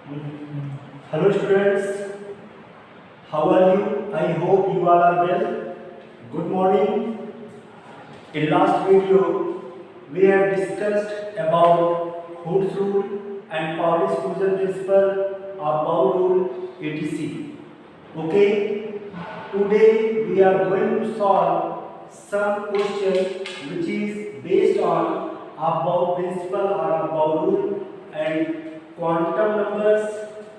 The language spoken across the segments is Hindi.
Hello students, how are you? I hope you all are well. Good morning. In last video, we have discussed about Hooke's rule and Pauli's exclusion principle, Bound rule, etc. Okay. Today we are going to solve some question which is based on Bound principle or Bound rule and quantum numbers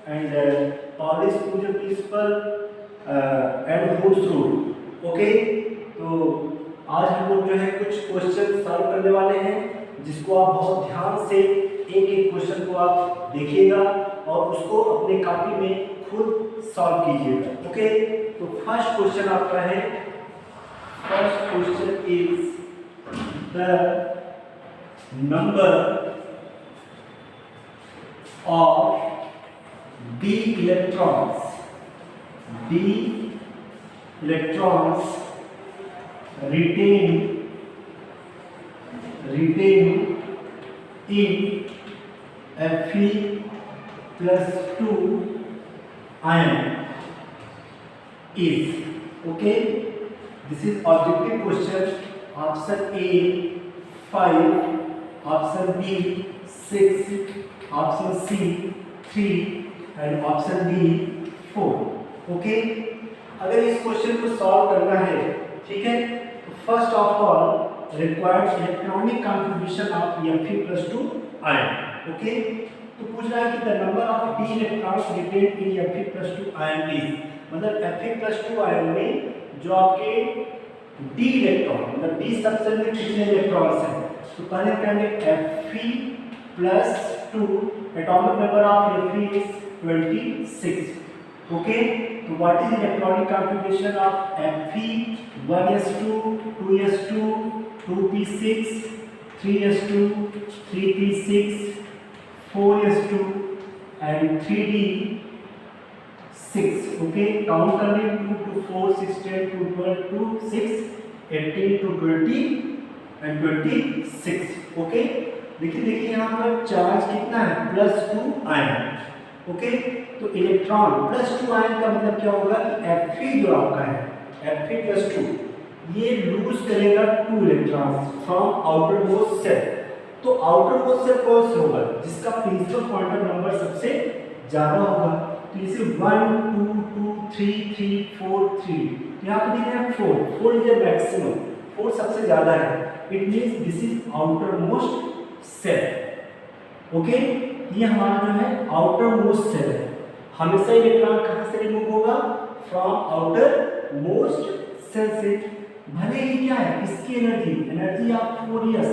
and Pauli's exclusion principle and Hooke's rule. Okay, तो आज हम लोग जो है कुछ क्वेश्चन सॉल्व करने वाले हैं जिसको आप बहुत ध्यान से एक एक क्वेश्चन को आप देखिएगा और उसको अपने कॉपी में खुद सॉल्व कीजिएगा। ओके, तो फर्स्ट क्वेश्चन आपका है, first question is the number of d electrons retained in Fe plus 2 ion is, okay, this is objective question. Option A 5, option B 6, option C 3 and option D 4. Okay, अगर इस क्वेश्चन को सॉल्व करना है, ठीक है, तो first of all required electronic contribution of Fe+2 ion. Okay, तो पूछ रहा है कि the number of d electrons retained in Fe+2 ion is, मतलब Fe+2 आयन में जो आपके डी इलेक्ट्रॉन मतलब डी सबसेल में कितने इलेक्ट्रॉन्स हैं, तो पहले कहेंगे Fe+2 atomic number of Fe is 26। Okay, तो what is electronic configuration of Fe? 1s2 2s2 2p6 3s2 3p6 4s2 and 3d6। Okay, count कर लें 2 to 4 6 10 to 12 to 6 18 to 20 and 26। Okay, देखिए यहाँ पर चार्ज कितना है, +2 आयन। ओके, तो इलेक्ट्रॉन +2 आयन का मतलब क्या होगा कि Fe जो आपका है Fe+2 ये लूज करेगा 2 electrons from outer most shell. तो आउटर मोस्ट सेल कौन सा होगा, जिसका प्रिंसिपल क्वांटम नंबर सबसे ज्यादा होगा। तो इसे 1 2 2 3 3 4 3 यहाँ पे दिया है 4 इज मैक्सिमम, 4 सबसे ज्यादा है। It means this is outer most shell. Okay, ये हमारा जो है आउटर मोस्ट सेल है। हमेशा इलेक्ट्रॉन कहां से रिमूव होगा, फ्रॉम आउटर मोस्ट सेल से। भले ही क्या है इसकी energy of 4s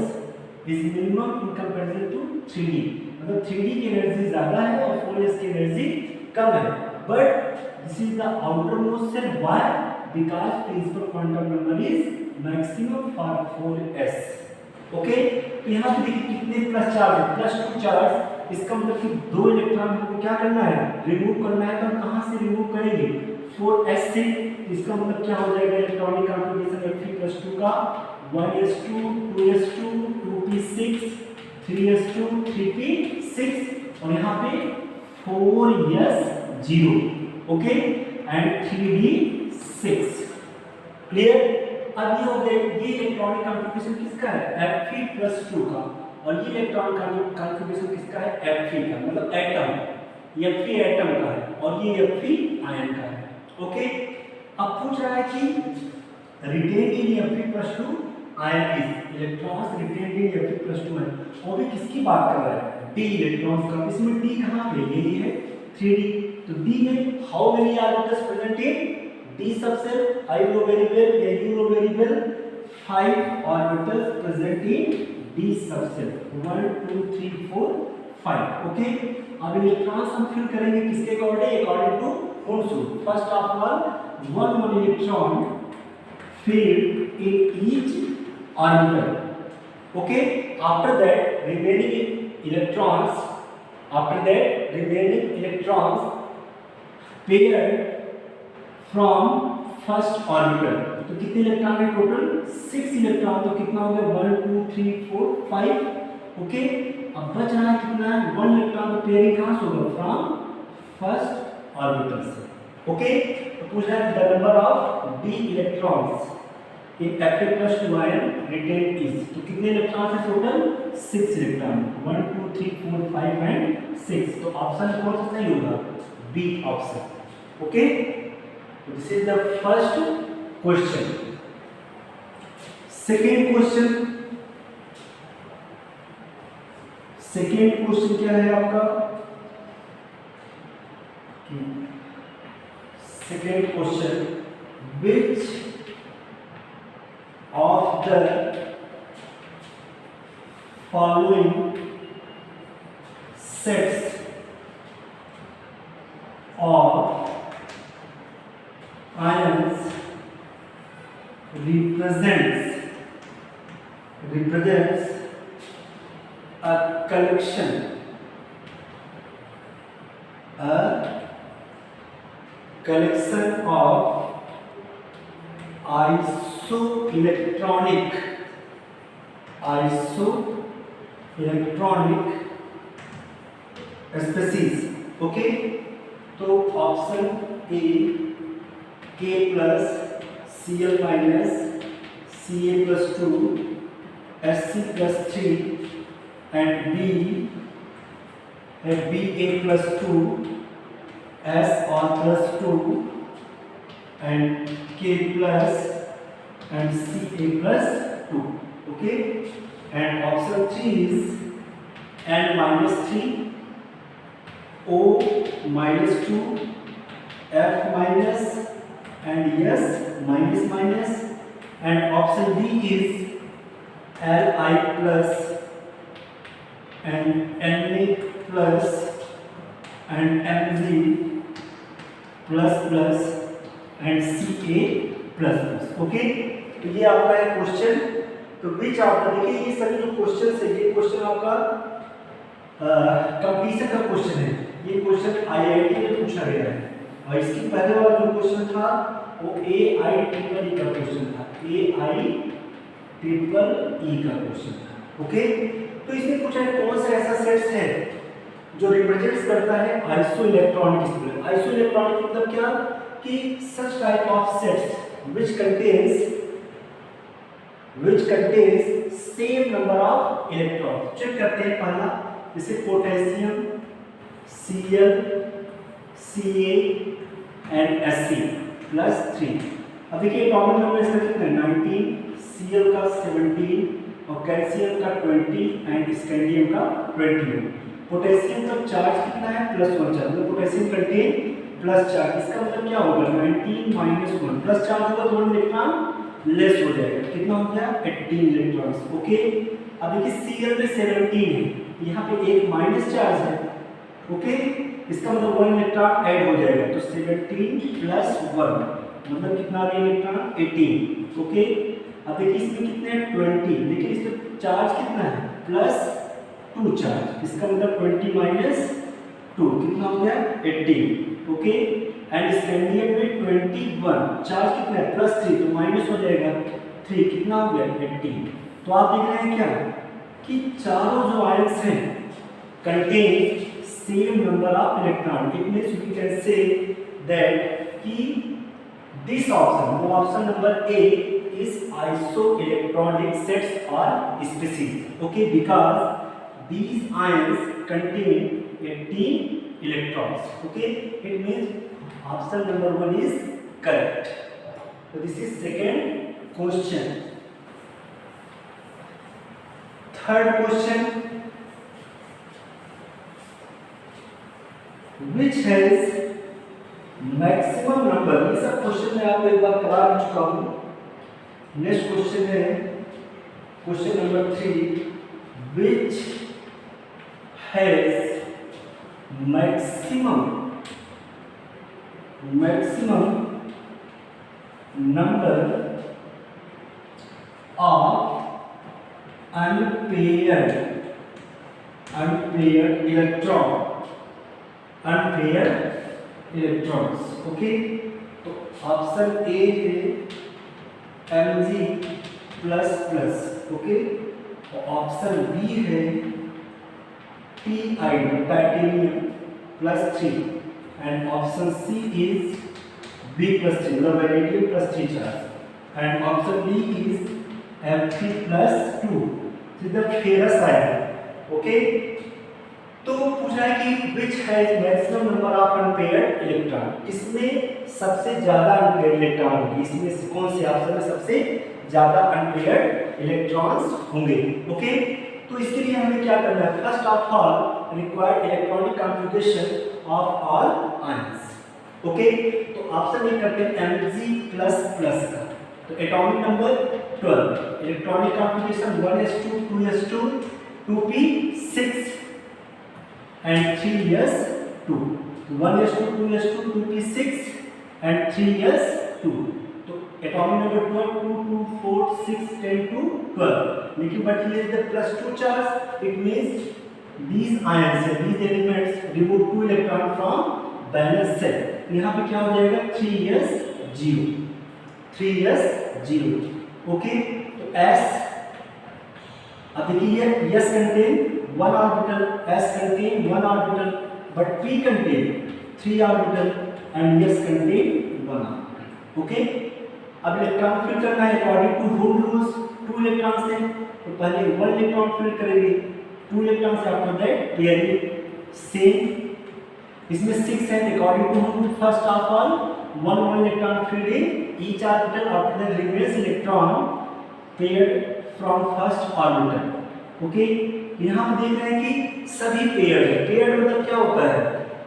is minimum in comparison to 3d, मतलब 3d की एनर्जी ज्यादा है और 4s की एनर्जी कम है, but this is the outer most shell. Why? Because principal quantum number is maximum for 4s। Okay, तो यहाँ पे देखिए कितने प्लस चार्ज है, +2 चार्ज, इसका मतलब कि 2 इलेक्ट्रॉन हमको क्या करना है, रिमूव करना है। तो हम कहाँ से रिमूव करेंगे, 4s से। इसका मतलब क्या हो जाएगा इलेक्ट्रॉनिक कॉन्फ़िगरेशन Fe+2 का 1s2 2s2 2p6 3s2 3p6 और यहाँ पे 4s0, okay, and 3d6। Clear? अब ये हो गए, ये इलेक्ट्रॉनिक कॉन्फ़िगरेशन किसका है, Fe+2 का, और ये इलेक्ट्रॉन कॉन्फ़िगरेशन किसका है, Fe का, मतलब एटम, Fe एटम का है और ये Fe आयन का है। ओके, अब पूछ रहा है कि retained in Fe+2 ion is, electrons retained in Fe+2 ion, वो भी किसकी बात कर रहा है, डी इलेक्ट्रॉन्स का। इसमें डी कहाँ पे, यही है 3d। तो डी में how many orbitals present in d subshell, I know very well या you know very well, 5 orbitals present in d subshell, 1 2 3 4 5। Okay, अब इलेक्ट्रॉन्स हम फिल करेंगे किसके according to Hooke's rule। First of all one electron filled in each orbital। okay, after that remaining electrons paired from first orbital. तो कितने इलेक्ट्रॉन है टोटल, 6 इलेक्ट्रॉन। तो कितना हो गया 1 2 3 4 5। ओके, अब बच रहा है कितना है 1 इलेक्ट्रॉन। तो पेयरिंग कहां से होगा, फ्रॉम फर्स्ट ऑर्बिटल से। ओके, तो पूछ रहा है the number of d electrons in Fe+2 ion retain is, तो कितने इलेक्ट्रॉन है टोटल? 6 electron, 1 2 3 4 5 and 6। तो ऑप्शन कौन सा सही होगा? B option. Okay, this is the first question. Second question, second question क्या है आपका? Second question, which of the following sets of ions represents a collection of isoelectronic species। Okay, तो option A K plus Cl minus Ca+2 Sc+3 and B है Ba+2 SR+2 and K plus and Ca+2. Okay, and option 3 is N-3 O -2 F minus and S minus minus, and option D is Li plus and Na plus and Mg plus plus and Ca++। Okay, तो ये आपका है क्वेश्चन। तो विच आपका देखिए ये सभी जो क्वेश्चन है, ये क्वेश्चन आपका कंपटीशन का क्वेश्चन है। ये क्वेश्चन आईआईटी में पूछा गया है, और इसकी पहले वाला जो क्वेश्चन था वो AIEEE का क्वेश्चन था, AIEEE का क्वेश्चन था। ओके, तो इसमें पूछा है कौन सा ऐसा सेट्स है जो रिप्रेजेंट्स करता है आइसोइलेक्ट्रॉनिक स्पेक्ट्रम। आइसोइलेक्ट्रॉनिक मतलब क्या कि such type of sets which contains same number of electrons। Check करते हैं पहला, जैसे potassium Cl Ca and Sc+3। अब देखिए कॉमन नंबर इसका कितना है 19, Cl का 17 और कैल्शियम का 20 एंड स्कैंडियम का 21। पोटेशियम का चार्ज कितना है +1 चार्ज, मतलब पोटेशियम कंटेन प्लस चार्ज, इसका मतलब क्या होगा 19 - 1 प्लस चार्ज होगा तो 1 इलेक्ट्रॉन लेस हो जाएगा, कितना हो गया 18 इलेक्ट्रॉन्स। ओके, अब देखिए Cl में 17 है, यहाँ पे एक माइनस चार्ज है। ओके, इसका मतलब 1 इलेक्ट्रॉन ऐड हो जाएगा, तो 17 + 1 मतलब कितना आ गया इलेक्ट्रॉन 18। ओके, अब देखिए इसमें कितने हैं 20, लेकिन इसमें चार्ज कितना है +2 चार्ज, इसका मतलब 20 - 2 कितना हो गया 18। ओके, एंड स्कैंडियम में 21 चार्ज कितना है +3 तो माइनस हो जाएगा 3, कितना हो गया 18। तो आप देख रहे हैं क्या कि चारों जो आयन्स हैं contain same number of electron. It means we can say that कि दिस ऑप्शन, वो option number A is isoelectronic sets और species. Okay, because these ions contain 18 electrons। okay, it means option number 1 is correct। so this is second question। third question, which has maximum number। ये सब क्वेश्चन मैं आपको एक बार करा चुका हूं। नेक्स्ट क्वेश्चन है question number 3, which has maximum number of unpaired electrons। Okay, तो ऑप्शन ए है Mg++। ओके, और ऑप्शन बी है Ti titanium +3 and option C is B plus 3, मतलब vanadium plus 3 charge, and option D is F3 plus 2, the ferrous ion. Okay, तो पूछा है कि which has maximum number of unpaired electron, इसमें सबसे ज्यादा unpaired इलेक्ट्रॉन होंगे, इसमें से कौन से ऑप्शन में सबसे ज्यादा unpaired इलेक्ट्रॉन्स होंगे. ओके, तो इसके लिए हमें क्या करना है, first of all required electronic configuration of all ions. Okay, तो ऑप्शन ए करते हैं Mg++ का. तो atomic number 12, electronic configuration 1s2 2s2 2p6 and 3s2, 1s2 2s2 2p6 and 3s2. तो एटॉमिक नंबर 12 2 2 4 6 10 to 12, लेकिन but here is the +2 charge, it means these ions, these elements remove 2 electron from balance set. यहाँ पे क्या हो जाएगा 3s0, 3s0. ओके, तो s, अब देखिए s contain 1 orbital, s contain 1 orbital, but p contain 3 orbital and s contain 1 orbital. Okay, अब इलेक्ट्रॉन फिल करना है according to whole rules. 2 electron से तो पहले 1 इलेक्ट्रॉन फिल करेंगे, 2 इलेक्ट्रॉन से आफ्टर दैट पेयरिंग सेम. इसमें 6 है according to whole. First of all 1 electron filled in each orbital after the remaining electron paired from first orbital. Okay, यहाँ हम देख रहे हैं कि सभी पेयर्ड है. पेयर्ड मतलब क्या होता है,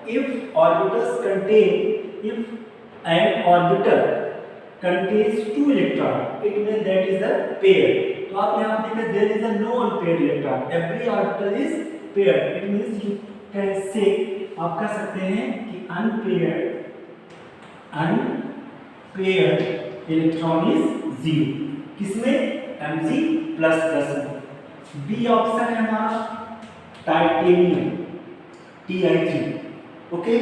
if orbitals contain, if N orbital contains 2 electron, it means that is a pair. तो आप यहाँ देख रहे there is a no unpaired electron, every orbital is paired. It means you can say, आप कह सकते हैं कि unpaired electron is 0. किसमें, Mg++ में. बी ऑप्शन है हमारा टाइटेनियम, Ti3. ओके,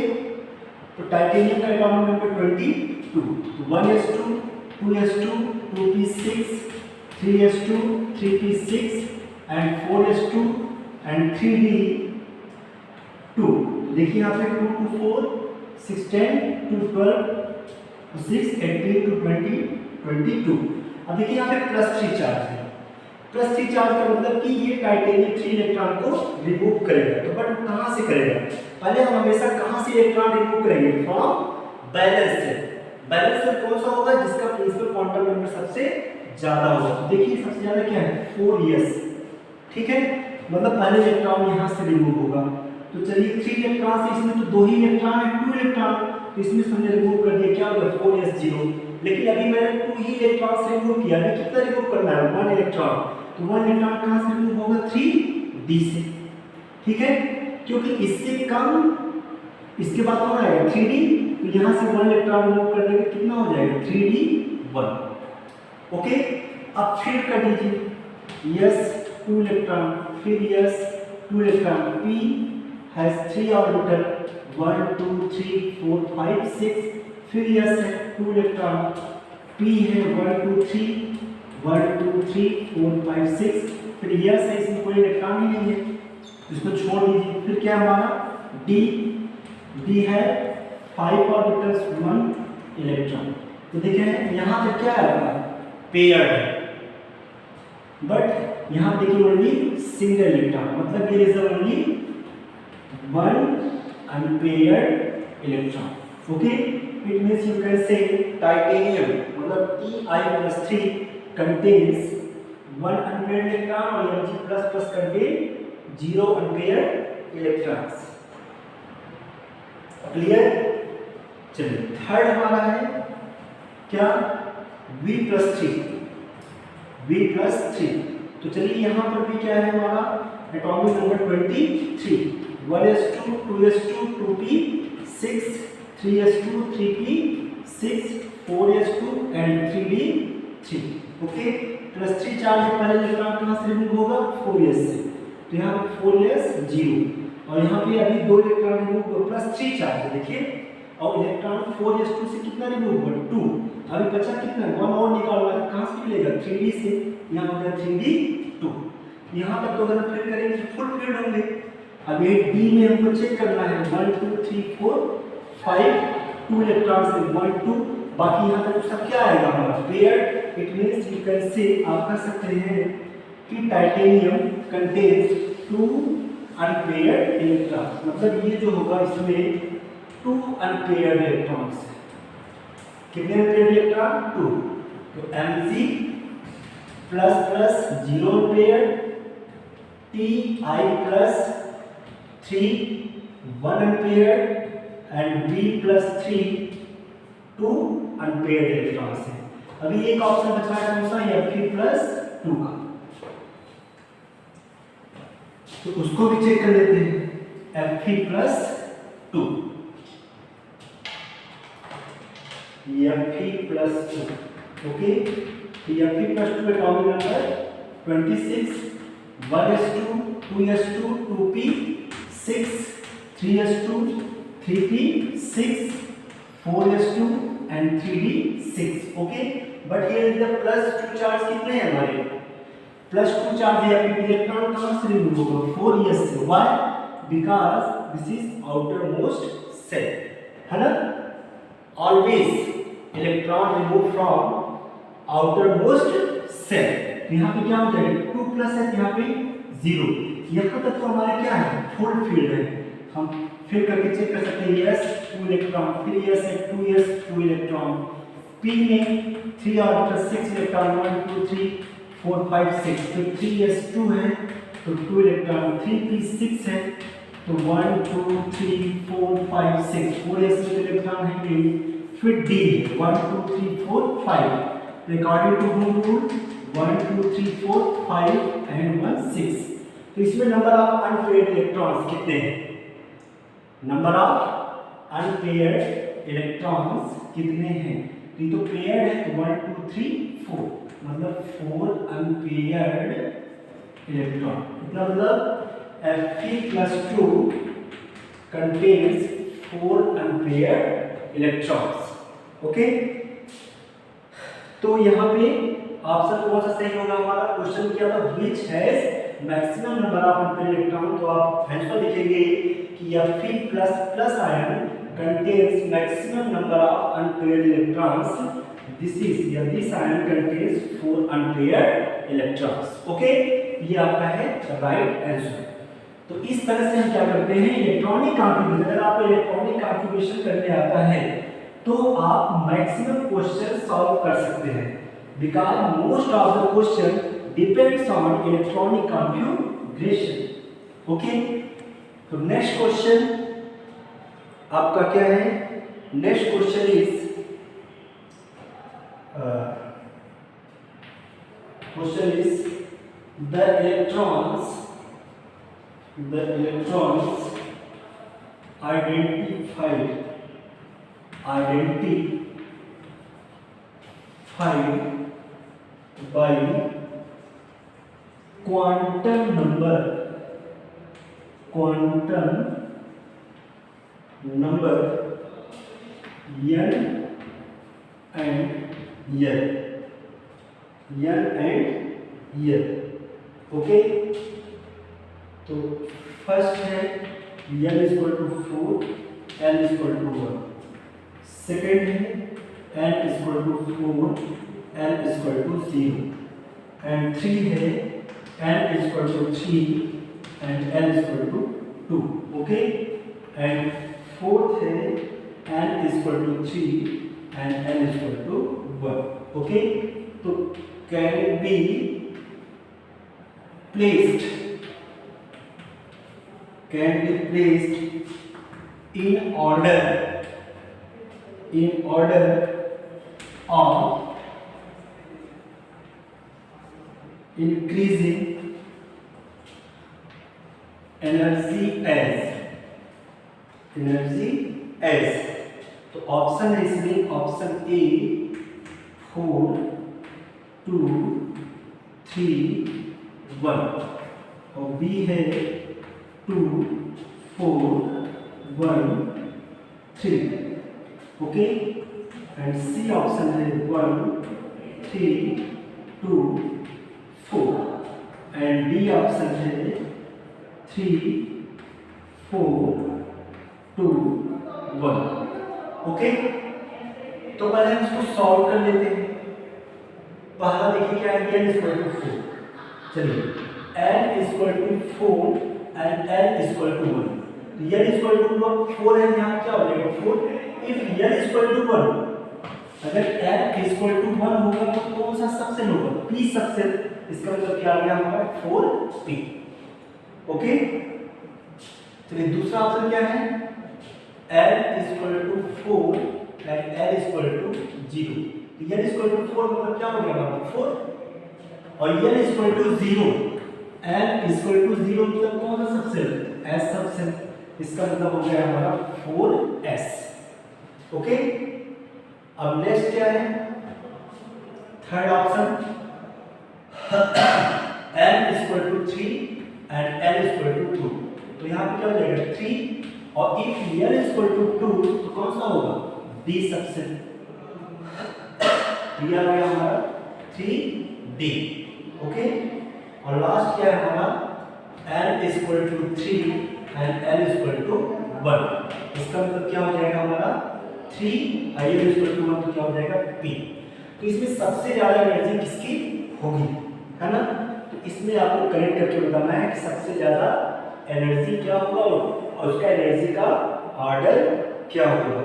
तो टाइटेनियम का atomic number 22, 1s2 2s2 2p6 3s2 3p6 and 4s2 and 3d2. देखिए यहाँ पे 2 to 4 6 10 to 12 to 6 18 to 20 22. अब देखिए यहाँ पे +3 चार्ज है. +3 चार्ज का मतलब कि ये टाइटेनियम 3 इलेक्ट्रॉन को रिमूव करेगा. तो बट कहाँ से करेगा, पहले हम हमेशा कहाँ से इलेक्ट्रॉन रिमूव करेंगे, from balance set. Balance set कौन सा होगा, जिसका प्रिंसिपल क्वांटम नंबर सबसे ज्यादा होगा. तो देखिए सबसे ज्यादा क्या है 4s. ठीक है, मतलब पहले इलेक्ट्रॉन यहाँ से रिमूव होगा. तो चलिए 3 इलेक्ट्रॉन से, इसमें तो 2 ही इलेक्ट्रॉन है, 2 इलेक्ट्रॉन, तो इसमें से हमने रिमूव कर दिया, क्या होगा 4s0. लेकिन अभी मैंने 2 ही इलेक्ट्रॉन से रिमूव किया, अभी कितना रिमूव करना है 1 इलेक्ट्रॉन. तो 1 इलेक्ट्रॉन कहाँ से रिमूव होगा 3d से. ठीक है, क्योंकि इससे कम इसके बाद कौन आएगा 3d. तो यहाँ से 1 इलेक्ट्रॉन रिमूव कर देंगे, कितना हो जाएगा 3d1. ओके, अब फिर कर दीजिए s 2 इलेक्ट्रॉन, फिर s 2 electron, p has 3 orbital 1 2 3 4 5 6, फिर s है 2 इलेक्ट्रॉन, p है 1 2 3 1 2 3 4 5 6, फिर s है, इसमें कोई इलेक्ट्रॉन ही नहीं है, इसको छोड़ दीजिए. फिर क्या हमारा d है 5 ऑर्बिटल्स 1 इलेक्ट्रॉन. तो देखिए यहाँ पे क्या है पेयर्ड है, बट यहाँ देखिए ओनली सिंगल इलेक्ट्रॉन, मतलब ये is only 1 unpaired electron. Okay, it means you can say titanium मतलब Ti+3 कंटेन्स 1 अनपेयर्ड इलेक्ट्रॉन और Mg++ contain 0 unpaired electrons. Clear. चलिए थर्ड हमारा है क्या V+3. तो चलिए यहाँ पर भी क्या है हमारा atomic number 23, 1s2 2s2 2p6 3s2 3p6 4s2 and 3d3. Okay, +3 charge पहले इलेक्ट्रॉन कहाँ से रिमूव होगा 4s से. तो यहाँ पे 4s0 और यहाँ पे अभी 2 इलेक्ट्रॉन रिमूव हुआ, +3 चार्ज है देखिए, और इलेक्ट्रॉन 4s2 से कितना रिमूव हुआ 2. अभी बचा कितना 1 और निकालना है, कहाँ से मिलेगा 3d से. यहाँ हो गया 3d2. यहाँ तक तो अगर फिल करेंगे तो फुल फिल्ड होंगे. अब ये d में हमको चेक करना है 1 2 3 4 5 2 इलेक्ट्रॉन से 1 2, बाकी यहाँ तक सब क्या आएगा हमारा pair. It means you can say आप कह सकते हैं कि टाइटेनियम कंटेन्स 2 अनपेयर्ड इलेक्ट्रॉन्स, मतलब ये जो होगा इसमें 2 अनपेयर्ड इलेक्ट्रॉन्स है। कितने अनपेयर्ड इलेक्ट्रॉन 2, तो Mg plus plus 0 paired, Ti plus 3 1 unpaired and B plus 3 2 unpaired electrons है। अभी एक ऑप्शन बचा है कौन सा, Fe प्लस 2 का, तो उसको भी चेक कर लेते हैं। Fe plus 2, Fe plus 2, okay. तो Fe plus 2 atomic number 26, 1s2 2s2 2p 6 3s2 3p 6 4s2 and 3d 6, okay। but here is the plus 2 charge कितने हैं हमारे, प्लस 2 चार्ज है, इलेक्ट्रॉन कहां से रिमूव होगा 4s से, why, because this is outer most shell, है ना। Always electron remove from outer most shell. यहाँ पे क्या हो जाएगा 2 प्लस है, यहाँ पे 0, यहाँ तक तो हमारा क्या है फुल फील्ड है, हम फिर करके चेक कर सकते हैं। यस 2 इलेक्ट्रॉन, फिर यस है 2s 2 इलेक्ट्रॉन, p में 3 ऑर्बिटल 6 इलेक्ट्रॉन 1 2 3 4 5 6, तो 3s2 है तो 2 इलेक्ट्रॉन, 3p 6 है तो 1 2 3 4 5 6 4s इलेक्ट्रॉन है। फिर d 1 2 3 4 5, according to home rule 1 2 3 4 5 and 1 6, तो इसमें नंबर ऑफ अनपेयर्ड इलेक्ट्रॉन्स कितने हैं, नंबर ऑफ अनपेयर्ड इलेक्ट्रॉन्स कितने हैं, ये तो पेयर्ड है तो 1 2 3 4, मतलब 4 अनपेयर्ड इलेक्ट्रॉन, कितना मतलब Fe plus 2 contains 4 unpaired electrons, okay. तो यहाँ पे ऑप्शन कौन सा सही होगा हमारा, क्वेश्चन क्या था which has maximum number of unpaired electron, तो आप आंसर लिखेंगे कि Fe plus plus ion contains maximum number of unpaired electrons, this ion contains 4 unpaired electrons, okay. ये आपका है राइट आंसर। तो इस तरह से हम क्या करते हैं इलेक्ट्रॉनिक कॉन्फ़िगरेशन, अगर आप इलेक्ट्रॉनिक कॉन्फ़िगरेशन करने आता है तो आप मैक्सिमम क्वेश्चन सॉल्व कर सकते हैं, because most of the question depends on electronic configuration, okay. तो नेक्स्ट क्वेश्चन आपका क्या है, next question is the electrons identified by quantum number n and l, okay. तो फर्स्ट है n equal to 4, l equal to 1, second है n equal to 4, l equal to 0, and 3 है n equal to 3 and l equal to 2, okay. And fourth है n equal to 3 and l equal to 1, okay. तो can be placed in order of increasing energy as, तो ऑप्शन है इसमें ऑप्शन ए 4 2 3 1 और बी है 2 4 1 3, ओके। एंड सी ऑप्शन है 1 3 2 4 एंड डी ऑप्शन है 3 4 2 1, ओके, तो पहले हम इसको सॉल्व कर लेते हैं। पहला देखिए क्या है, n इक्वल टू 4। चलिए n equal to 4 and n equal to 1। तो n इक्वल टू 4 है, यहाँ क्या हो जाएगा 4। इफ n इक्वल टू 1, अगर n इक्वल टू 1 होगा तो कौन सा सक्सेल होगा, p सक्सेल। इसका मतलब क्या आ गया हमारा 4p। ओके, चलिए दूसरा ऑप्शन क्या है, n equal to 4 and n equal to 0। तो n इक्वल टू 4 मतलब क्या हो गया हमारा 4, और n equal to 0, n equal to 0 मतलब कौन सा सबसेल, s सबसेल। इसका मतलब हो गया हमारा 4s। ओके, अब नेक्स्ट क्या है, third option, n equal to 3 and n equal to 2। तो यहाँ पे क्या हो जाएगा 3, और इफ n इक्वल टू 2 तो कौन सा होगा, d सबसेल। ये आ गया हमारा 3d। ओके, और लास्ट क्या है हमारा, n equal to 3 and n equal to 1। इसका मतलब क्या हो जाएगा हमारा 3 n इक्वल टू 1, तो क्या हो जाएगा p। तो इसमें सबसे ज्यादा एनर्जी किसकी होगी, है ना। तो इसमें आपको कनेक्ट करके बताना है कि सबसे ज्यादा एनर्जी क्या होगा और उसका एनर्जी का ऑर्डर क्या होगा।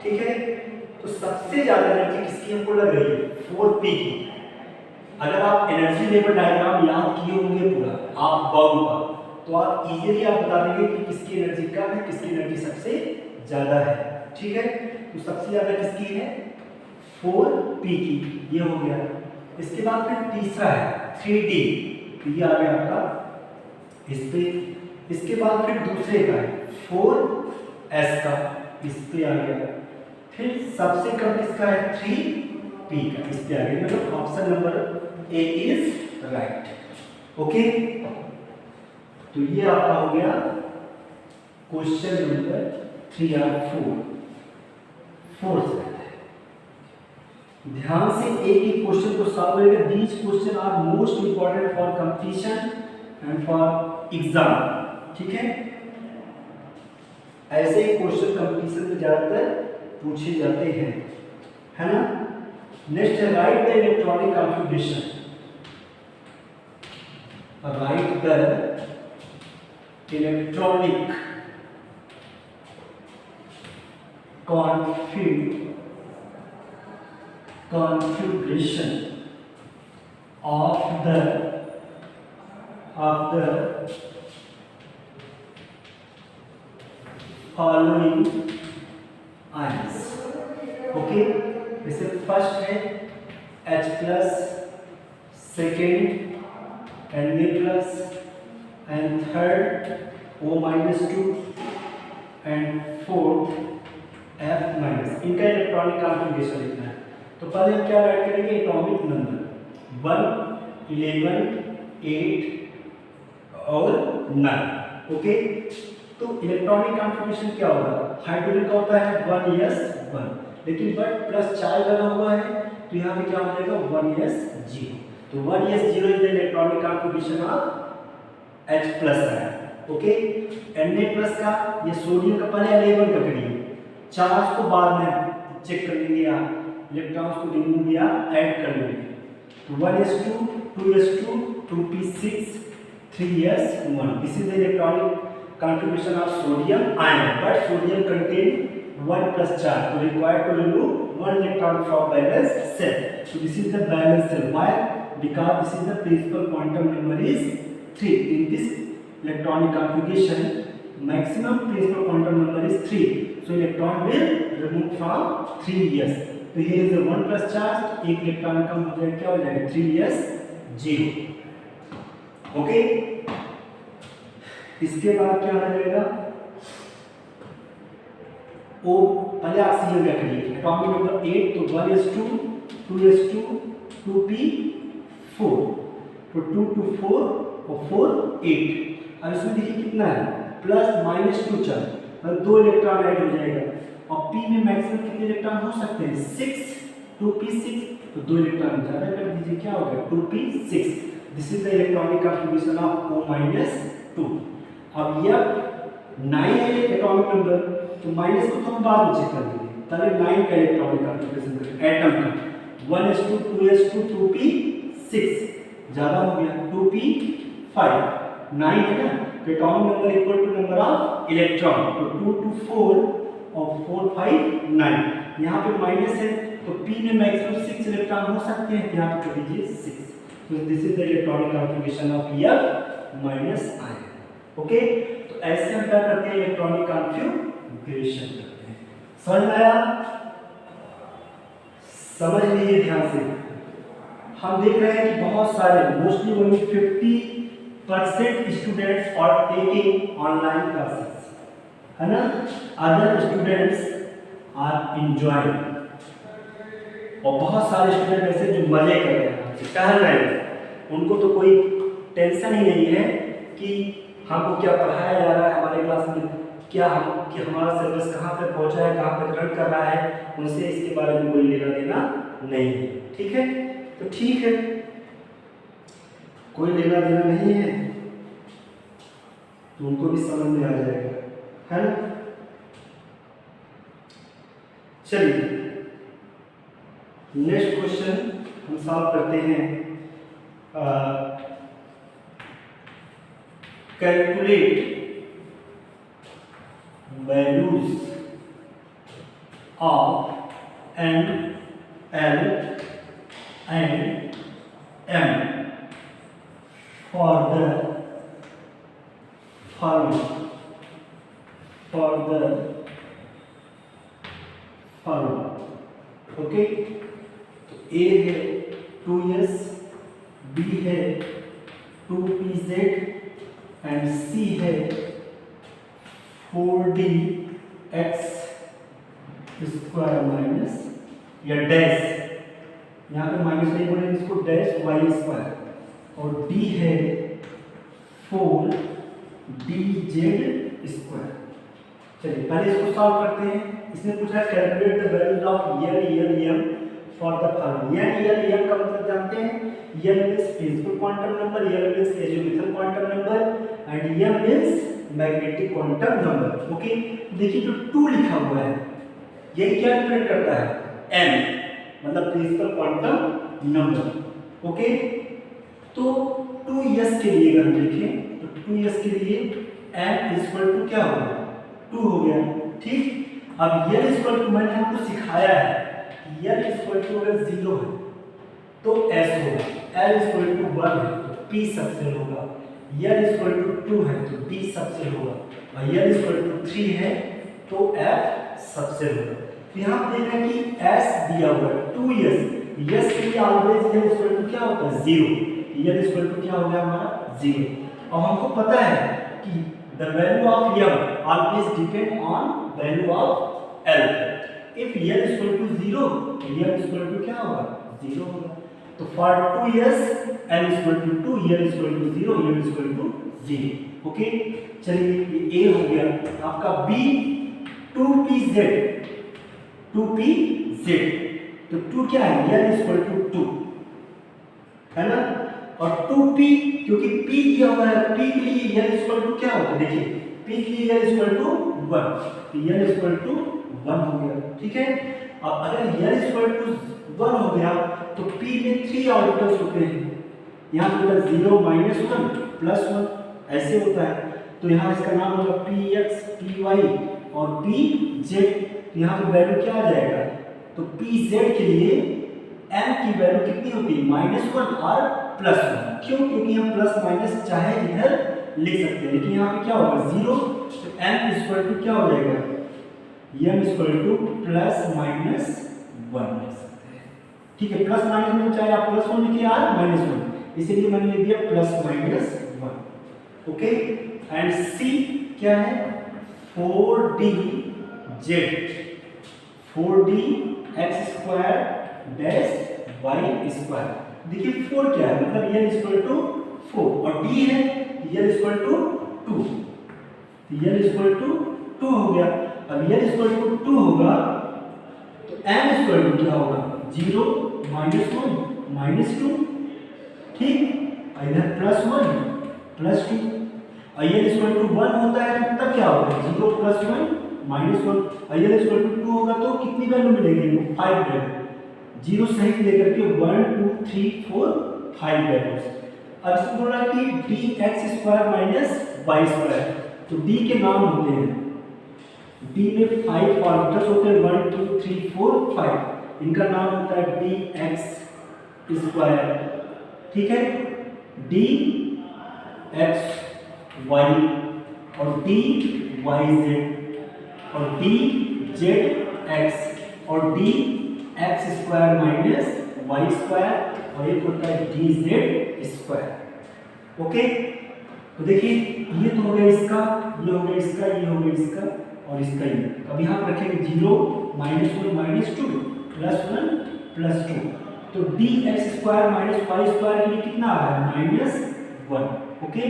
ठीक है, तो सबसे ज्यादा एनर्जी किसकी हमको लग रही है, 4p की। अगर आप एनर्जी लेवल डायग्राम याद किए होंगे पूरा आप बाउंड का, तो आप इजीली आप बता देंगे कि किसकी एनर्जी कम है, किसकी एनर्जी सबसे ज्यादा है। ठीक है, तो सबसे ज्यादा किसकी है, 4p की, ये हो गया। इसके बाद फिर तीसरा है 3d, तो ये आ गया आपका इस पे। इसके बाद फिर दूसरे का है 4s का, इस पे आ गया। फिर सबसे कम किसका है 3p का, इस पे आ गया। मतलब option number A is right. Okay, तो ये आपका हो गया क्वेश्चन नंबर 3 और 4 से। ध्यान से एक ही क्वेश्चन को सॉल्व करेंगे। These question are most important for competition and for exam. ठीक है, ऐसे ही क्वेश्चन कंपटीशन में ज्यादातर पूछे जाते हैं, है ना। नेक्स्ट है right the electronic configuration. Right the electronic configuration of the following ions। Okay, जैसे फर्स्ट है H plus, second Na plus, and third O minus 2 and fourth F minus. इनका इलेक्ट्रॉनिक कॉन्फ़िगरेशन लिखना है। तो पहले हम क्या राइट करेंगे, एटॉमिक नंबर 1, 11, 8 और 9। ओके, तो इलेक्ट्रॉनिक कॉन्फ़िगरेशन क्या होगा, हाइड्रोजन का होता है 1s1, लेकिन बट प्लस 4 लगा हुआ है तो यहाँ पे क्या हो जाएगा 1s0। तो 1s0 is the electronic configuration of H plus है। ओके, Na प्लस का, ये सोडियम का पहले 11 का करिए, चार्ज को बाद में चेक कर लेंगे, आप इलेक्ट्रॉन्स को रिमूव या ऐड कर लेंगे। तो 1s2, 2s2, 2p6, 3s1। This is the electronic configuration of sodium ion, but sodium contain 1 plus charge, so required to remove 1 electron from balanced cell. So this is the balanced cell. Why? Because this is the principal quantum number is 3. In this electronic configuration, maximum principal quantum number is 3. So electron will remove from 3s. So here is the 1 plus charge, एक इलेक्ट्रॉन कम हो जाएगा, क्या हो जाएगा 3s0। ओके, इसके बाद क्या हो जाएगा, ओ पहले ऑक्सीजन का करिए, एटॉमिक नंबर 8, तो 1s2, 2s2, 2p4, तो 2 2 4 और 4 8। अब इसमें देखिए कितना है, प्लस माइनस 2 चार्ज, मतलब 2 इलेक्ट्रॉन ऐड हो जाएगा। और p में मैक्सिमम कितने इलेक्ट्रॉन हो सकते हैं 6, 2p6, तो 2 इलेक्ट्रॉन ज्यादा कर दीजिए, क्या हो गया 2p6। This is the electronic configuration of O-2। अब यह 9 है एटॉमिक नंबर, तो माइनस को तो हम बाद में चेक कर लेंगे। पहले 9 का इलेक्ट्रॉनिक कॉन्फ़िगरेशन करें एटम का 1s2 2s2 2p6 ज़्यादा हो गया 2p5 9 है ना, तो atomic number equal to number of electron, तो 2 to 4 और 4 5 9, यहाँ पे माइनस है तो p में मैक्सिमम 6 इलेक्ट्रॉन हो सकते हैं, यहाँ पे कर दीजिए 6, तो this is the electronic configuration of F minus I. Okay, तो ऐसे हम क्या करते हैं, इलेक्ट्रॉनिक कॉन्फ़िगरेशन करते हैं। समझ में आया? समझ लीजिए ध्यान से। हम देख रहे हैं कि बहुत सारे mostly only 50% students are taking online classes, है ना, अदर स्टूडेंट्स आर एंजॉयिंग, और बहुत सारे स्टूडेंट ऐसे जो मजे कर रहे हैं, टहल रहे हैं, उनको तो कोई टेंशन ही नहीं है कि हमको क्या पढ़ाया जा रहा है हमारे क्लास में, क्या कि हमारा सिलेबस कहाँ तक पहुँचा है, कहाँ तक रन कर रहा है, उनसे इसके बारे में कोई लेना देना नहीं है। ठीक है, तो ठीक है, कोई लेना देना नहीं है तो उनको भी समझ में आ जाएगा, है ना। चलिए नेक्स्ट क्वेश्चन हम सॉल्व करते हैं। Calculate values of N, L and M for the following, okay, तो A है 2s, B है 2pz एंड C है 4dx स्क्वायर माइनस या डैश, यहाँ पे माइनस नहीं बोलेंगे इसको, डैश वाई स्क्वायर, और d है 4dz स्क्वायर। चलिए पहले इसको सॉल्व करते हैं। इसने पूछा calculate the values of L for the following. L का मतलब जानते हैं, L means principal quantum number, L means azimuthal quantum number and M means magnetic quantum number. Okay, देखिए जो 2 लिखा हुआ है ये क्या रिप्रेजेंट करता है, m मतलब प्रिंसिपल क्वांटम नंबर। ओके, तो 2s के लिए अगर हम देखें तो 2s के लिए m इक्वल टू क्या होगा, 2 हो गया। ठीक, अब l इक्वल टू मैंने आपको सिखाया है कि l इक्वल टू अगर 0 है तो s होगा, l इक्वल टू 1 है तो p सबसेल होगा, L इक्वल टू 2 है तो D सबसेल होगा, और L इक्वल टू 3 है तो F सबसेल होगा। तो यहाँ आप देख रहे हैं कि S दिया हुआ है 2s, s के लिए ऑलवेज L इक्वल टू क्या होता है 0, L इक्वल टू क्या हो गया हमारा 0। और हमको पता है कि the value of M always depend on value of L। If L equal to 0 L equal to क्या होगा 0 होगा। तो for 2s L equal to 2, L equal to 0, L equal to 0। Okay, चलिए ये A हो गया। आपका B 2pz, तो 2 क्या है, L इक्वल टू 2, है ना, और 2p क्योंकि p दिया हुआ है, p के लिए L इक्वल टू क्या होगा, देखिए p के लिए L इक्वल टू 1, तो L इक्वल टू 1 हो गया। ठीक है, अब अगर L इक्वल टू 1 हो गया तो p में 3 ऑर्बिटल्स होते हैं, यहाँ पे 0 -1 +1 ऐसे होता है, तो यहाँ इसका नाम होगा px py और pz। तो यहाँ पे वैल्यू क्या आ जाएगा, तो pz के लिए m की वैल्यू कितनी होती है -1 और +1, क्यों, क्योंकि हम प्लस माइनस चाहे इधर लिख सकते हैं, लेकिन यहाँ पे क्या होगा 0, तो m इक्वल टू क्या हो जाएगा, m इक्वल टू +-1 लिख सकते हैं। ठीक है, प्लस माइनस में चाहे आप +1 लिखिए या -1, इसीलिए मैंने लिख दिया +-1। ओके, एंड c क्या है 4dz, 4dx² dash y square. देखिए 4 क्या है, मतलब L इक्वल टू 4 और d है L equal to 2, L equal to 2 हो गया। अब L इक्वल टू 2 होगा तो m इक्वल टू क्या होगा 0 -1 -2, ठीक, इधर +1 +2, और L इक्वल टू 1 होता है तब क्या होगा 0 +1 -1 एल इक्वल टू 2 होगा तो कितनी वैल्यू मिलेगी? 5 वैल्यू, जीरो सहित लेकर के 1 2 3 4 5 वैल्यूज। अब इसमें बोला कि dx square minus y square, तो d के नाम होते हैं, d में 5 पार्टिकल्स होते हैं, 1 2 3 4 5, इनका नाम होता है dx स्क्वायर, ठीक है, dx y और dy z और dz x और dx square minus y square और एक होता है dz स्क्वायर। ओके, तो देखिए ये तो हो गया इसका, ये हो गया इसका, ये हो गया इसका और इसका ये। अब यहाँ पर रखेंगे 0 -1 -2 +1 +2, तो dx square minus y square के लिए कितना आ रहा है? -1। ओके,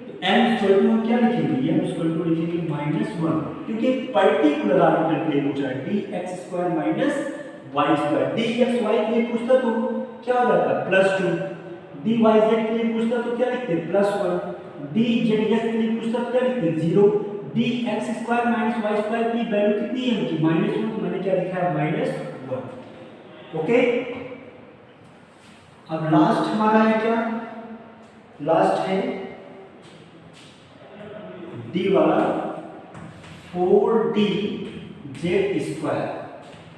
तो m इक्वल टू हम क्या लिखेंगे? m इक्वल टू लिखेंगे -1, क्योंकि एक पर्टिकुलर आर्बिट्रल के लिए पूछा है, dx square minus y square. dx y के लिए पूछता तो क्या हो जाता? +2, dyz के लिए पूछता तो क्या लिखते? +1, dz के लिए पूछता तो क्या लिखते? 0, dx square minus y square की वैल्यू कितनी है उनकी? -1, तो मैंने क्या लिखा है? -1। ओके, अब लास्ट हमारा है क्या? लास्ट है d वाला 4dz स्क्वायर,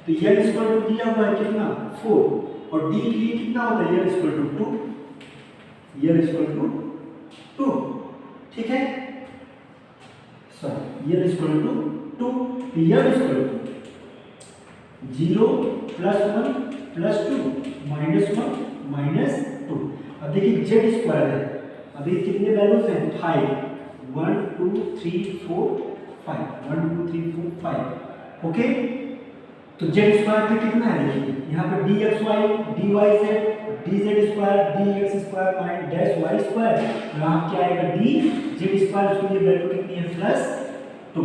तो l इक्वल टू दिया हुआ है कितना? 4, और d के लिए कितना होता है? l equal to 2, l equal to 2, ठीक है, sorry l equal to 2, l equal to 0 +1 +2 -1 -2। अब देखिए z स्क्वायर है, अभी कितने वैल्यूज हैं? 5, 1 2 3 4 5, 1 2 3 4 5। ओके, तो z स्क्वायर पे कितना है? देखिए यहाँ पे dxy dyz dz square dx square minus dash y square, यहाँ क्या आएगा? dz स्क्वायर, उसके लिए वैल्यू कितनी है? +2,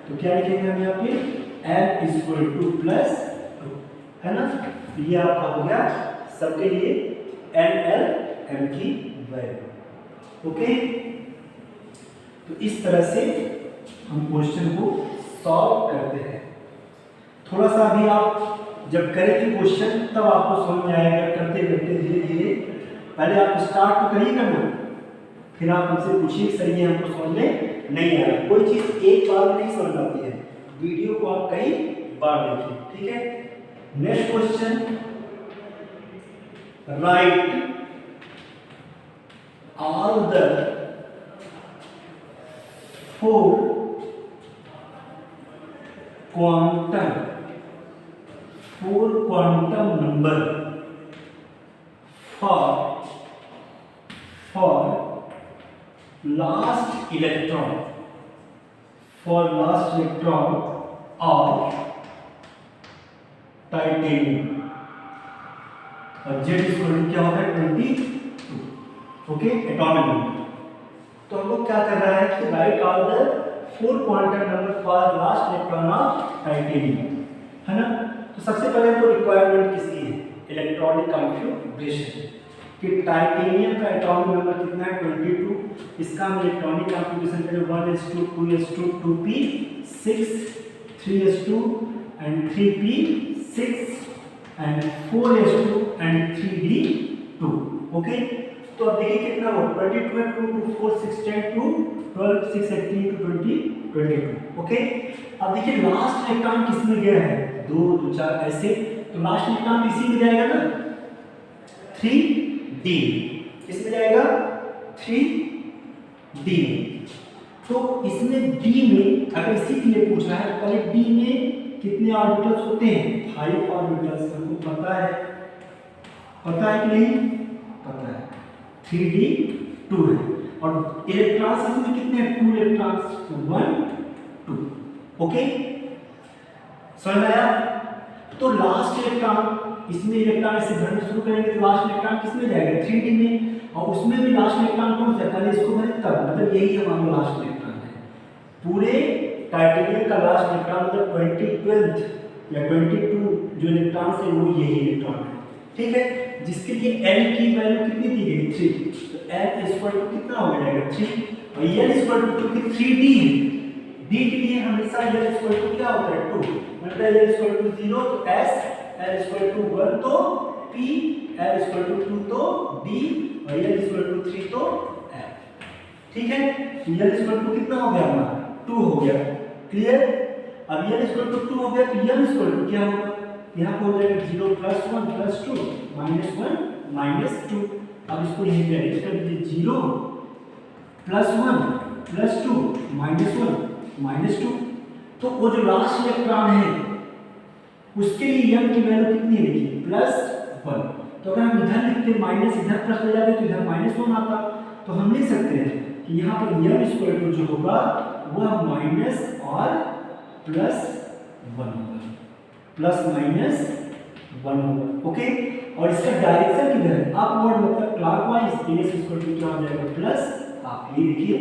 तो क्या लिखेंगे हम यहाँ पे? m इक्वल टू +2, है ना, तो ये आपका हो गया सबके लिए n l m की वैल्यू। ओके, तो इस तरह से हम क्वेश्चन को सॉल्व करते हैं। थोड़ा सा अभी आप जब करेंगे क्वेश्चन तब आपको समझ में आएगा, करते करते धीरे धीरे। पहले आप स्टार्ट तो करिए करना, फिर आप हमसे पूछिए सर ये हमको समझ में नहीं आ रहा। कोई चीज़ एक बार में नहीं समझ आती है, वीडियो को आप कई बार देखिए, ठीक है। Next question, right all the 4 quantum number for last electron of titanium, और Z इक्वल क्या होता है? 22। Okay, atomic number. तो हम लोग क्या कर रहा है कि right all the 4 quantum number for last electron of titanium, है ना। तो सबसे पहले हमको रिक्वायरमेंट किसकी है? इलेक्ट्रॉनिक कॉन्फ़िगरेशन, कि टाइटेनियम का एटॉमिक नंबर कितना है? 22। इसका हम इलेक्ट्रॉनिक कॉन्फ़िगरेशन करें 1s2 2s2 2p6 3s2 and 3p6 and 4s2 and 3d2। Okay, तो अब देखिए कितना हुआ? 22 है, 2 2 4 6 10 2 12 6 18 20 22। ओके, अब देखिए लास्ट इलेक्ट्रॉन किस में गया है? 2 2 4 ऐसे, तो लास्ट इलेक्ट्रॉन इसी में जाएगा ना, 3d। किस में जाएगा? 3d में। तो इसमें d में अगर इसी के लिए पूछा है, पहले d में कितने ऑर्बिटल्स होते हैं? 5 ऑर्बिटल्स। हमको पता है कि नहीं? पता है, 3d2 है, और इलेक्ट्रॉन्स इसमें कितने हैं? 2 इलेक्ट्रॉन्स, 1 2। ओके, समझ में आया? तो लास्ट इलेक्ट्रॉन, इसमें इलेक्ट्रॉन ऐसे भरना शुरू करेंगे तो लास्ट इलेक्ट्रॉन किस में जाएगा? 3d में, और उसमें भी लास्ट इलेक्ट्रॉन कौन सा है? पहले इसको भरे तब, मतलब यही हमारा लास्ट इलेक्ट्रॉन है। पूरे टाइटेनियम का लास्ट इलेक्ट्रॉन मतलब 22 या 22 जो इलेक्ट्रॉन है वो यही इलेक्ट्रॉन है, ठीक है, जिसके लिए n की वैल्यू कितनी दी गई? 3। तो n इक्वल टू कितना हो जाएगा? 3, और n इक्वल टू क्योंकि 3d है, डी के लिए हमेशा L इक्वल टू क्या होता है 2, मतलब L इक्वल टू 0 तो S, L इक्वल टू 1 तो P, L इक्वल टू 2 तो D और L इक्वल टू 3 तो F। ठीक है, L इक्वल टू कितना हो गया हमारा 2 हो गया, क्लियर। अब L इक्वल टू 2 हो गया तो L इक्वल टू क्या होगा, यहाँ पे हो जाएगा 0 प्लस 1 प्लस 2 माइनस 1 माइनस 2। अब इसको यहीं पे अरेंज कर दीजिए, 0 प्लस 1 प्लस 2 माइनस 1 माइनस 2। तो वो जो लास्ट इलेक्ट्रॉन है उसके लिए m की वैल्यू कितनी है देखिए प्लस 1। तो अगर हम इधर लिखते माइनस, इधर प्लस ले जाते तो इधर माइनस 1 आता। तो हम लिख सकते हैं कि यहाँ पर m इक्वल टू जो होगा वह माइनस और प्लस 1 होगा, प्लस माइनस 1 होगा, ओके। और इसका डायरेक्शन किधर है, अपवर्ड मतलब क्लॉकवाइज, s इक्वल टू क्या हो जाएगा प्लस। आप ये देखिए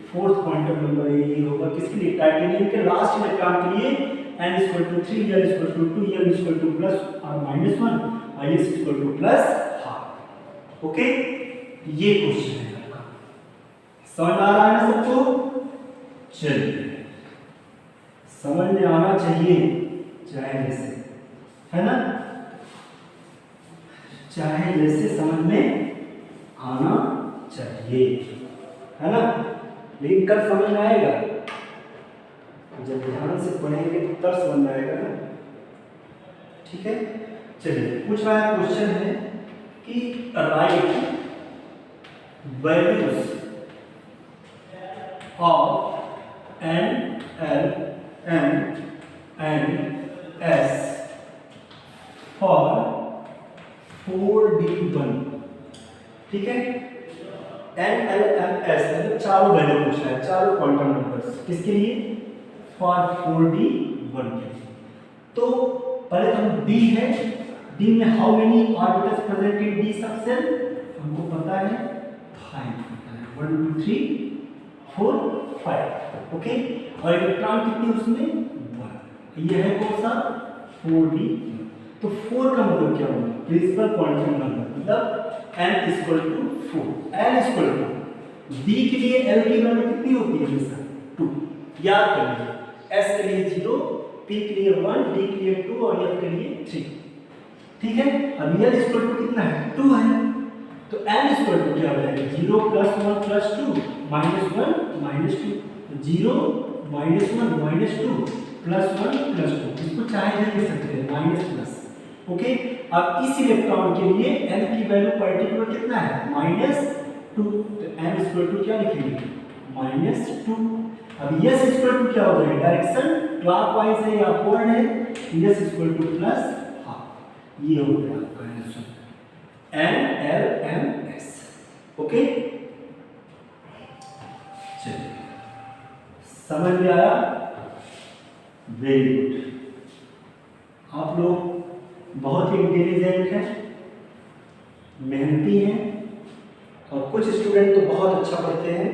फोर्थ क्वांटम नंबर ये होगा किसके लिए, टाइटेनियम के लास्ट इलेक्ट्रॉन के लिए n equal to 3, l equal to 2, m equal to plus और माइनस 1 और s equal to plus half, okay. ये क्वेश्चन है आपका, समझ आ रहा है ना सबको। चलिए, समझ में आना चाहिए चाहे जैसे, है ना, चाहे जैसे समझ में आना चाहिए, है ना। लेकिन कब समझ में आएगा, जब ध्यान से पढ़ेंगे तब समझ में आएगा ना, ठीक है। चलिए, पूछ रहा है क्वेश्चन है कि right values of N, L, M and S for 4D1, ठीक है। N, L, M, S मतलब चारों वैल्यू पूछ रहा है, चारों क्वांटम नंबर्स, किसके लिए, फॉर 4D1 के लिए। तो पहले तो हम D है, D में how many orbitals present in D सब सेल, हमको पता है 5 पता है, 1 2 3 4 5, ओके। और इलेक्ट्रॉन कितने उसमें 1, ये है कौन सा 4D। तो 4 का मतलब क्या होगा, प्रिंसिपल क्वांटम नंबर, मतलब n equal to 4, l equal to d के लिए l की वैल्यू कितनी होती है हमेशा 2, याद करिए। s के लिए 0, p के लिए 1, d के लिए 2 और f के लिए 3, ठीक है। अब l इक्वल टू कितना है 2 है, तो n इक्वल टू क्या हो जाएगा 0 plus 1 plus 2 minus 1 minus 2, 0 minus 1 minus 2 plus 1 plus 2, इसको चाहे नहीं लिख सकते हैं माइनस प्लस, ओके। अब इस इलेक्ट्रॉन के लिए n की वैल्यू पर्टिकुलर कितना है -2, तो n इक्वल टू क्या लिखेंगे -2। अब s इक्वल टू क्या हो जाएगा, डायरेक्शन क्लॉकवाइज है या अपवर्ड है, s equal to plus half. ये हो गया आपका answer n l m s, okay. चलिए, समझ में आया, वेरी गुड। आप लोग बहुत ही इंटेलिजेंट हैं, मेहनती हैं, और कुछ स्टूडेंट तो बहुत अच्छा पढ़ते हैं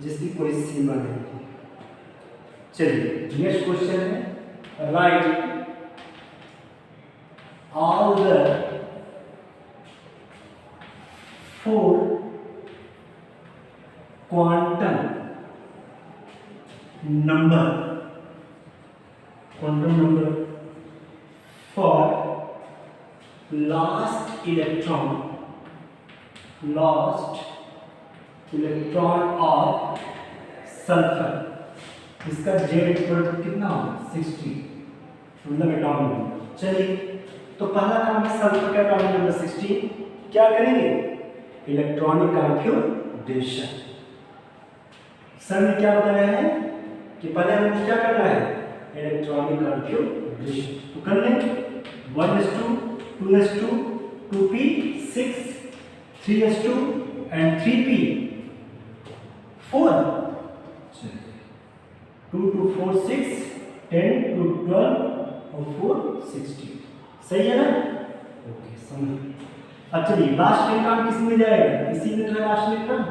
जिसकी कोई सीमा नहीं है। चलिए, नेक्स्ट क्वेश्चन है, right all the 4 quantum number for last electron of sulfur, इसका Z इक्वल टू कितना होगा 60, मतलब एटॉमिक नंबर। चलिए, तो पहला काम है सल्फर का एटॉमिक नंबर 60, क्या करेंगे, इलेक्ट्रॉनिक कॉन्फ़िगरेशन। सर ने क्या बताया है कि पहले हमें क्या करना है, इलेक्ट्रॉनिक कॉन्फ़िगरेशन। तो कर लें 1s2 2s2 2p 6 3s2 and 3p 4, 2 2 4 6 10 2 12 और 4 16, सही है ना, ओके समझ। अब चलिए, लास्ट इलेक्ट्रॉन किस में जाएगा, इसी में है लास्ट इलेक्ट्रॉन,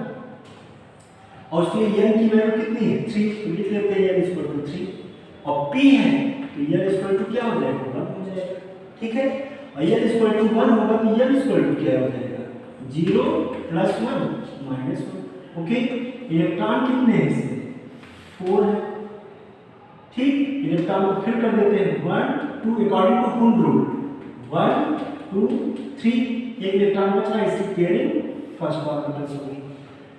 और उसके लिए n की वैल्यू कितनी है 3, तो लिख लेते हैं n इक्वल टू 3, और p है तो n इक्वल टू क्या हो जाएगा 1 हो जाएगा, ठीक है। और n इक्वल टू 1 होगा तो n इक्वल टू क्या हो जाएगा 0 प्लस 1 माइनस 1, ओके। इलेक्ट्रॉन कितने हैं इसमें 4 है, ठीक, इलेक्ट्रॉन को फिल कर देते हैं 1 2 अकॉर्डिंग टू होम रूल 1 2 3 एक इलेक्ट्रॉन बच रहा है, इसकी पेयरिंग फर्स्ट ऑर्बिटल होगी।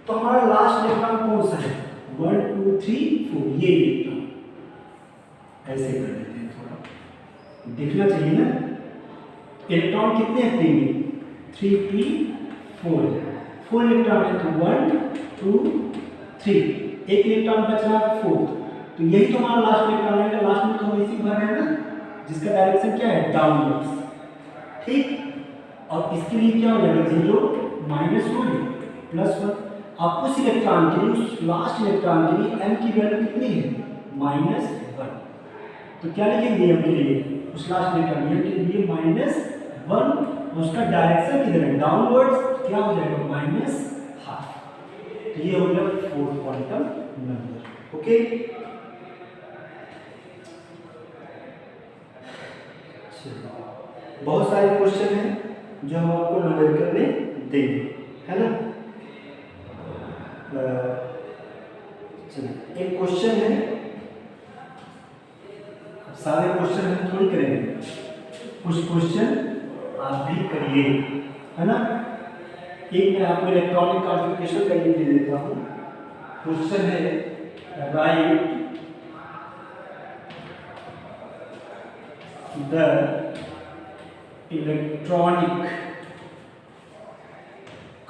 तो हमारा लास्ट इलेक्ट्रॉन कौन सा है 1 2 3 4 ये इलेक्ट्रॉन ऐसे कर देते हैं, थोड़ा दिखना चाहिए ना। इलेक्ट्रॉन कितने हैं प्लेन में 3 3 4 4 इलेक्ट्रॉन है तो 1 2 3 एक इलेक्ट्रॉन बच रहा है 4, तो यही तो हमारा लास्ट इलेक्ट्रॉन है। लास्ट में तो इसी भर है ना, जिसका डायरेक्शन क्या है डाउनवर्ड्स, ठीक। और इसके लिए क्या हो जाएगा 0 -1 +1। अब उस इलेक्ट्रॉन के लिए उस लास्ट इलेक्ट्रॉन के लिए m की वैल्यू कितनी है -1, तो क्या लिखेंगे m के लिए उस लास्ट इलेक्ट्रॉन m के लिए -1, उसका डायरेक्शन किधर है डाउनवर्ड्स, क्या हो जाएगा -12। तो ये हो गया फोर्थ क्वांटम नंबर। ओके, बहुत सारे क्वेश्चन हैं जो हम आपको न्यूमेरिकल में देंगे, है ना। चलिए एक क्वेश्चन है, सारे क्वेश्चन हम थोड़ी करेंगे, कुछ क्वेश्चन आप भी करिए, है ना। एक मैं आपको इलेक्ट्रॉनिक कॉन्फ़िगरेशन का ये दे देता हूँ। क्वेश्चन है right the electronic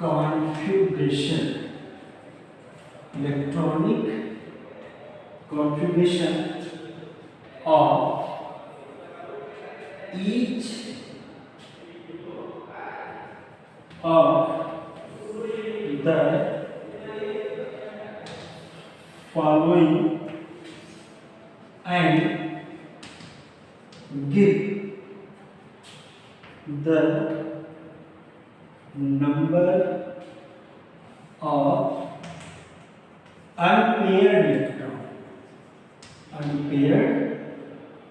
configuration of each of the following and give the number of unpaired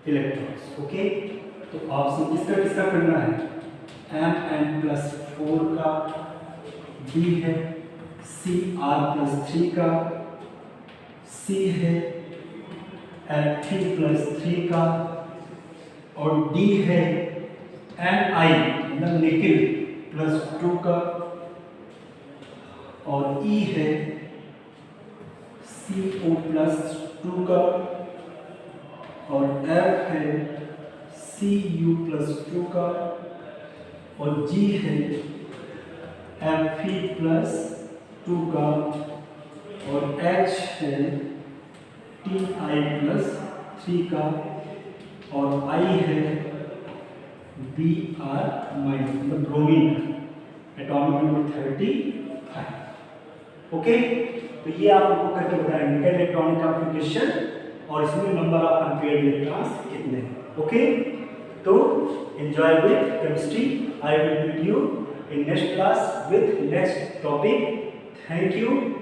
electrons। Okay, तो ऑप्शन किसका किसका करना है Mn+4 का, B है Cr+3 का, C है Fe+3 का, और D है Ni मतलब निकिल +2 का, और E है CO+2 का, और F है Cu+2 का, और G है Fe+2 का, और H है Ti+3 का, और I है Br- मतलब ब्रोमीन एटॉमिक नंबर 35। ओके, तो ये आप लोगों को करके बताएंगे इलेक्ट्रॉनिक कॉन्फ़िगरेशन और इसमें नंबर ऑफ अनपेयर्ड इलेक्ट्रॉन्स कितने हैं। ओके, तो enjoy with chemistry. I will meet you in next class with next topic. Thank you.